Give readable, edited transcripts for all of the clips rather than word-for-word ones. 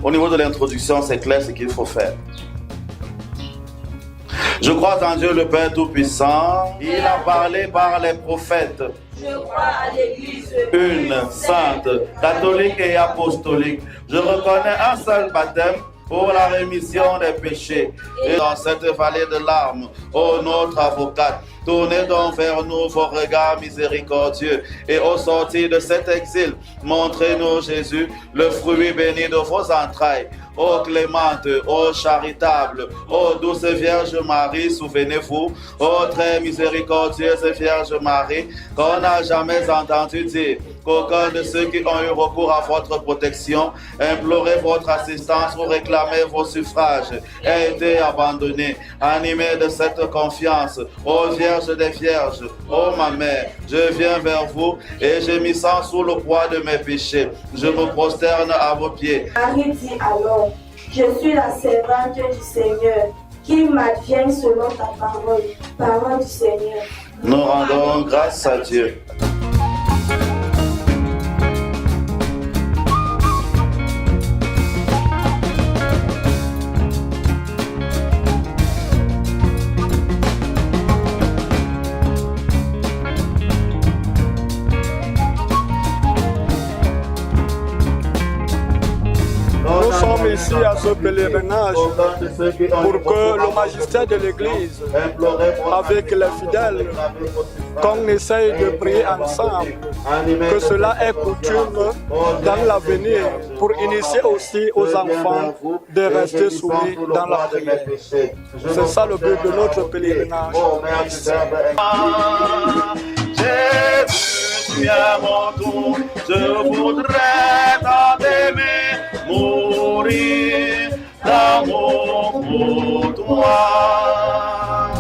Au niveau de l'introduction, c'est clair ce qu'il faut faire. Je crois en Dieu le Père Tout-Puissant. Il a parlé par les prophètes. Je crois à l'Église une, sainte, catholique et apostolique. Je reconnais un seul baptême pour la rémission des péchés. Et dans cette vallée de larmes, ô notre avocate, tournez donc vers nous vos regards miséricordieux. Et au sortir de cet exil, montrez-nous Jésus, le fruit béni de vos entrailles. Ô clémente, ô charitable, ô douce Vierge Marie, souvenez-vous, ô très miséricordieuse Vierge Marie, qu'on n'a jamais entendu dire qu'aucun de ceux qui ont eu recours à votre protection, imploré votre assistance ou réclamé vos suffrages, ait été abandonné. Animé de cette confiance, ô Vierge des Vierges, ô ma mère, je viens vers vous et je m'y sens sous le poids de mes péchés. Je me prosterne à vos pieds. Marie dit alors, je suis la servante du Seigneur, qu'il m'advienne selon ta parole, parole du Seigneur. Nous rendons grâce à Dieu. Ici à ce pèlerinage pour que le magistère de l'Église, avec les fidèles, qu'on essaye de prier ensemble, que cela est coutume dans l'avenir pour initier aussi aux enfants de rester soumis dans la prière. C'est ça le but de notre pèlerinage. Jésus, tu es mon tout, je voudrais t'aimer. Mourir d'amour pour toi.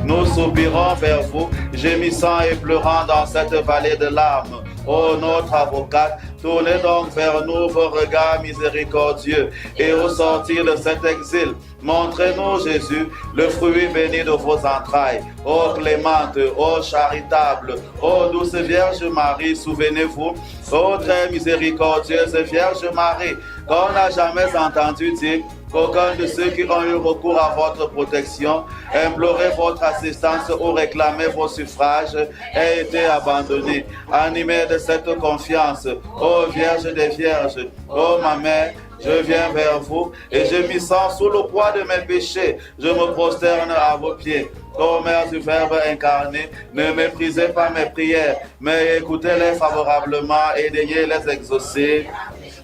Nous soupirons vers vous, gémissant et pleurant dans cette vallée de larmes. Ô notre avocate, tournez donc vers nous vos regards miséricordieux et au sortir de cet exil, montrez-nous Jésus, le fruit béni de vos entrailles. Ô clémente, ô charitable, ô douce Vierge Marie, souvenez-vous, ô très miséricordieuse Vierge Marie, qu'on n'a jamais entendu dire qu'aucun de ceux qui ont eu recours à votre protection, imploré votre assistance ou réclamé vos suffrages, ait été abandonné. Animé de cette confiance, ô Vierge des Vierges, ô ma mère, je viens vers vous et je m'y sens sous le poids de mes péchés. Je me prosterne à vos pieds. Ô Mère du Verbe incarné, ne méprisez pas mes prières, mais écoutez-les favorablement et daignez les exaucer.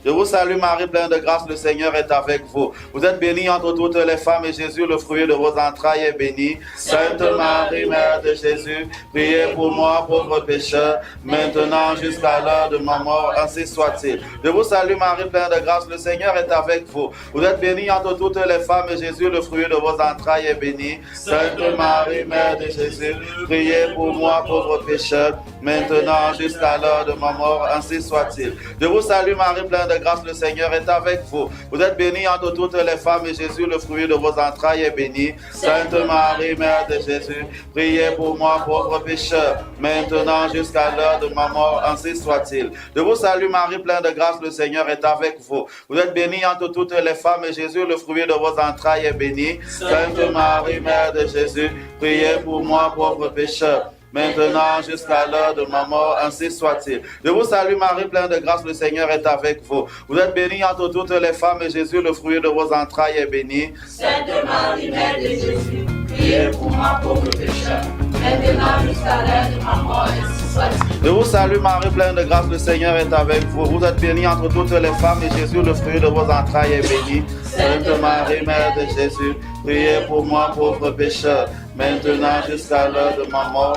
Je vous salue Marie, pleine de grâce, le Seigneur est avec vous. Vous êtes bénie entre toutes les femmes et Jésus, le fruit de vos entrailles, est béni. Sainte Marie, Mère de Jésus, priez pour moi, pauvres pécheurs, maintenant jusqu'à l'heure de ma mort, ainsi soit-il. Je vous salue Marie, pleine de grâce, le Seigneur est avec vous. Vous êtes bénie entre toutes les femmes et Jésus, le fruit de vos entrailles, est béni. Sainte Marie, Mère de Jésus, priez pour moi, pauvres pécheurs, maintenant jusqu'à l'heure de ma mort, ainsi soit-il. Je vous salue Marie, pleine de grâce, le Seigneur est avec vous. Vous êtes bénie entre toutes les femmes et Jésus, le fruit de vos entrailles, est béni. Sainte Marie, Mère de Jésus, priez pour moi, pauvres pécheurs, maintenant jusqu'à l'heure de ma mort, ainsi soit-il. Je vous salue Marie, pleine de grâce, le Seigneur est avec vous. Vous êtes bénie entre toutes les femmes et Jésus, le fruit de vos entrailles, est béni. Sainte Marie, Mère de Jésus, priez pour moi, pauvres pécheurs, maintenant jusqu'à l'heure de ma mort, ainsi soit-il. Je vous salue Marie, pleine de grâce, le Seigneur est avec vous. Vous êtes bénie entre toutes les femmes et Jésus, le fruit de vos entrailles, est béni. Sainte Marie, Mère de Jésus, priez pour moi, pauvres pécheurs, maintenant jusqu'à l'heure de ma mort, ainsi soit-il. Je vous salue Marie, pleine de grâce, le Seigneur est avec vous. Vous êtes bénie entre toutes les femmes et Jésus, le fruit de vos entrailles, est béni. Sainte Marie, Mère de Jésus, priez pour moi, pauvres pécheurs, maintenant jusqu'à l'heure de ma mort.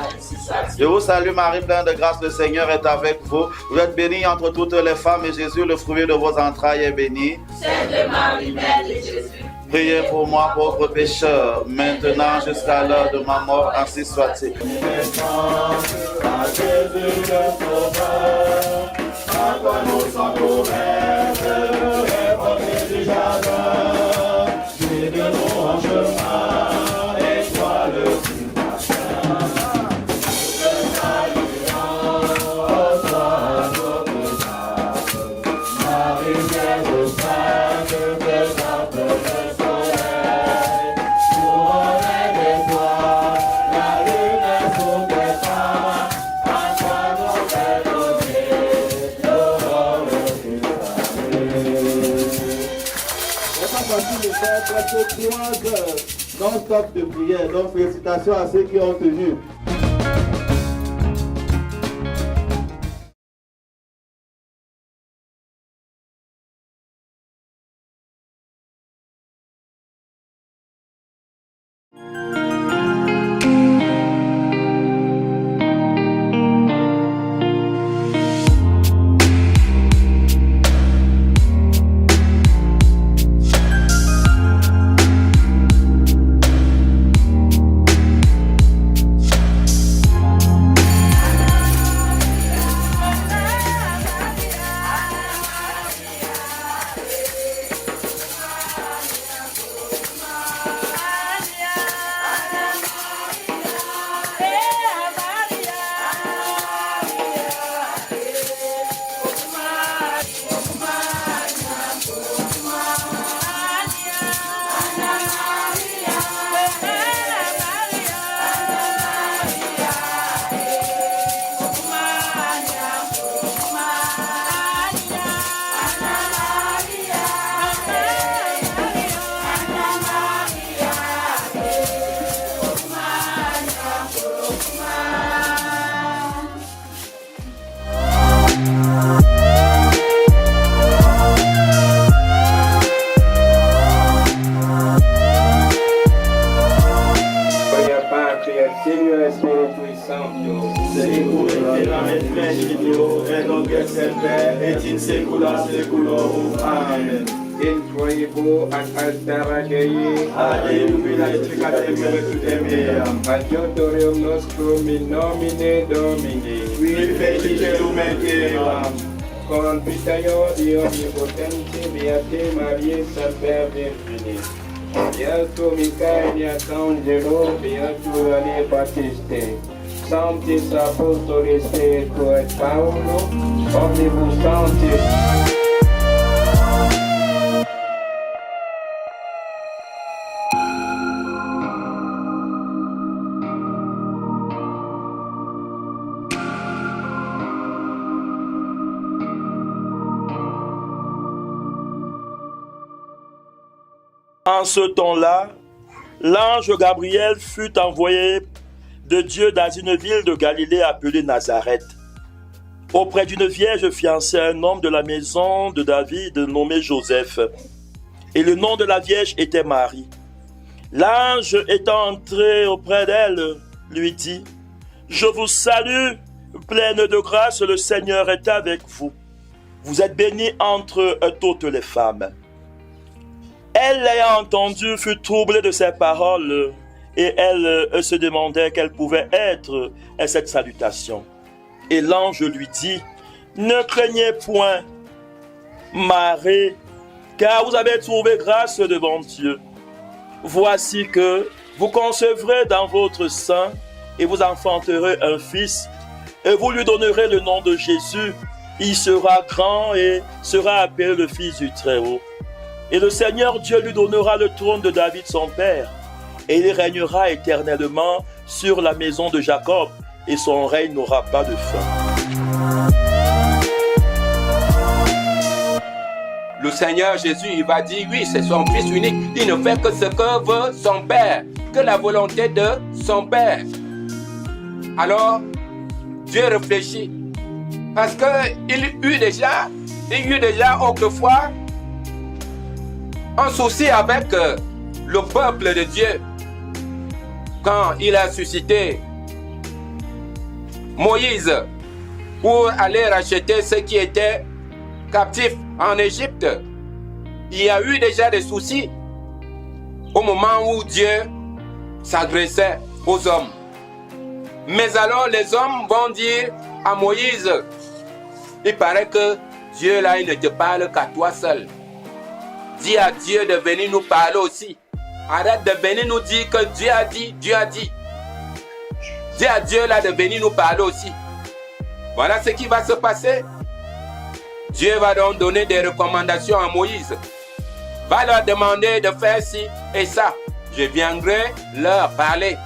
Je vous salue Marie, pleine de grâce, le Seigneur est avec vous. Vous êtes bénie entre toutes les femmes et Jésus, le fruit de vos entrailles, est béni. Sainte Marie, Mère de Jésus, priez pour moi, pauvres pécheurs, maintenant jusqu'à l'heure de ma mort, ainsi soit-il. Presque 3 heures non-stop de prière. Donc félicitations à ceux qui ont tenu. Amen. Introibo ad altera Dei, Adjutorium nostrum in nomine Domini, qui fecitum et Deum, Confiteor Dei omnipotenti, Beate Mariae Semper Virginis, Beato Michael Angelo, Beato Anne Baptiste, Sanctis Apostolis Petro et Paulo, omnibus sanctis. En ce temps-là, l'ange Gabriel fut envoyé de Dieu dans une ville de Galilée appelée Nazareth, auprès d'une vierge fiancée à un homme de la maison de David nommé Joseph. Et le nom de la vierge était Marie. L'ange étant entré auprès d'elle, lui dit : « Je vous salue, pleine de grâce, le Seigneur est avec vous. Vous êtes bénie entre toutes les femmes. » Elle, l'ayant entendu, fut troublée de ses paroles, et elle se demandait quelle pouvait être cette salutation. Et l'ange lui dit : « Ne craignez point, Marie, car vous avez trouvé grâce devant Dieu. Voici que vous concevrez dans votre sein, et vous enfanterez un fils, et vous lui donnerez le nom de Jésus. Il sera grand et sera appelé le Fils du Très-Haut. Et le Seigneur Dieu lui donnera le trône de David son père, et il régnera éternellement sur la maison de Jacob, et son règne n'aura pas de fin. » Le Seigneur Jésus, il va dire, oui, c'est son Fils unique. Il ne fait que ce que veut son Père, que la volonté de son Père. Alors, Dieu réfléchit. Parce qu'il y eut déjà autrefois un souci avec le peuple de Dieu. Quand il a suscité Moïse pour aller racheter ceux qui étaient captifs en Égypte, il y a eu déjà des soucis au moment où Dieu s'adressait aux hommes. Mais alors les hommes vont dire à Moïse, il paraît que Dieu là, il ne te parle qu'à toi seul. Dis à Dieu de venir nous parler aussi. Arrête de venir nous dire que Dieu a dit, Dieu a dit. Dis à Dieu là de venir nous parler aussi. Voilà ce qui va se passer. Dieu va donc donner des recommandations à Moïse. Va leur demander de faire ci et ça. Je viendrai leur parler.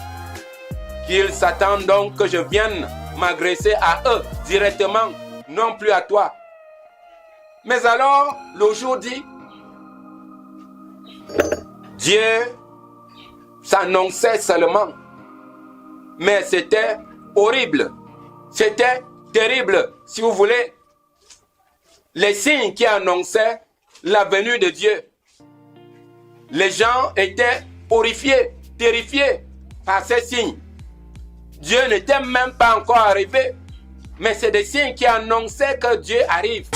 Qu'ils s'attendent donc que je vienne m'agresser à eux directement, non plus à toi. Mais alors, le jour dit, Dieu s'annonçait seulement. Mais c'était horrible. C'était terrible, si vous voulez. Les signes qui annonçaient la venue de Dieu. Les gens étaient horrifiés, terrifiés par ces signes. Dieu n'était même pas encore arrivé, mais c'est des signes qui annonçaient que Dieu arrive.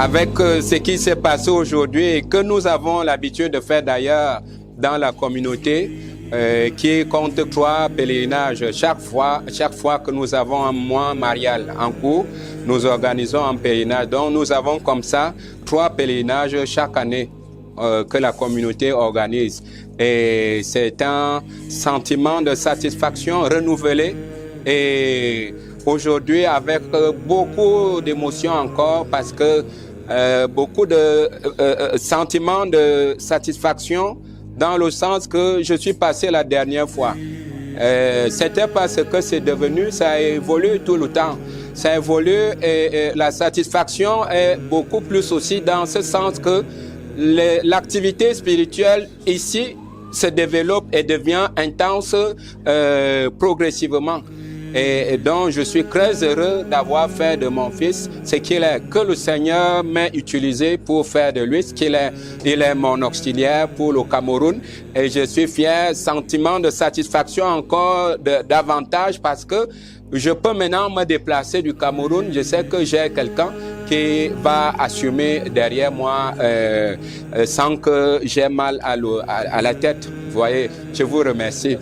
avec ce qui s'est passé aujourd'hui et que nous avons l'habitude de faire d'ailleurs dans la communauté, qui compte 3 pèlerinages. Chaque fois que nous avons un mois marial en cours, nous organisons un pèlerinage. Donc nous avons comme ça 3 pèlerinages chaque année que la communauté organise. Et c'est un sentiment de satisfaction renouvelé et aujourd'hui avec beaucoup d'émotions encore parce que beaucoup de sentiments de satisfaction dans le sens que je suis passé la dernière fois. C'était parce que c'est devenu, ça a évolué tout le temps. Ça évolue et la satisfaction est beaucoup plus aussi dans ce sens que l'activité spirituelle ici se développe et devient intense progressivement. Et donc, je suis très heureux d'avoir fait de mon fils ce qu'il est, que le Seigneur m'a utilisé pour faire de lui ce qu'il est. Il est mon auxiliaire pour le Cameroun et je suis fier, sentiment de satisfaction encore davantage parce que je peux maintenant me déplacer du Cameroun. Je sais que j'ai quelqu'un qui va assumer derrière moi sans que j'ai mal à la tête. Vous voyez, je vous remercie.